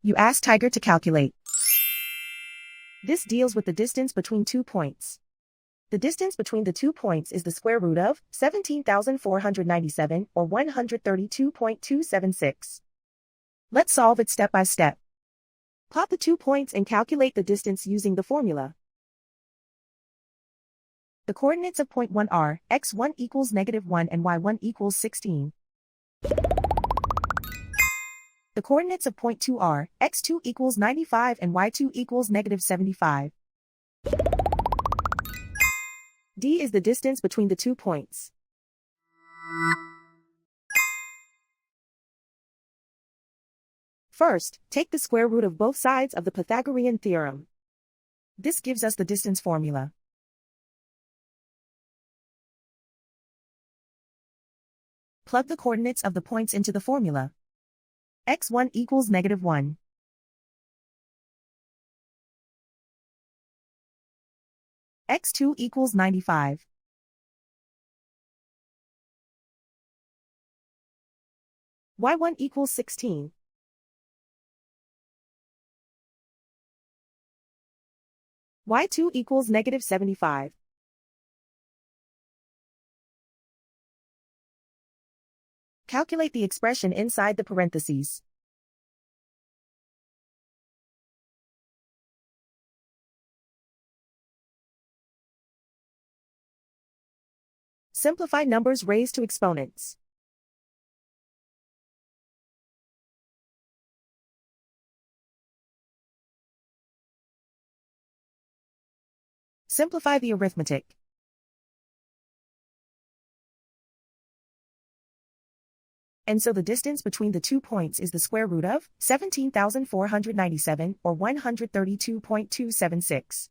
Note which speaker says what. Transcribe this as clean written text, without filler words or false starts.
Speaker 1: You ask Tiger to calculate. This deals with the distance between 2 points. The distance between the 2 points is the square root of 17,497 or 132.276. Let's solve it step by step. Plot the 2 points and calculate the distance using the formula. The coordinates of point 1 are x1 equals -1 and y1 equals 16. The coordinates of point 2 are x2 equals 95 and y2 equals -75. D is the distance between the 2 points. First, take the square root of both sides of the Pythagorean theorem. This gives us the distance formula. Plug the coordinates of the points into the formula. x1 equals -1. x2 equals 95. y1 equals 16. y2 equals -75. Calculate the expression inside the parentheses. Simplify numbers raised to exponents. Simplify the arithmetic. And so the distance between the 2 points is the square root of 17,497 or 132.276.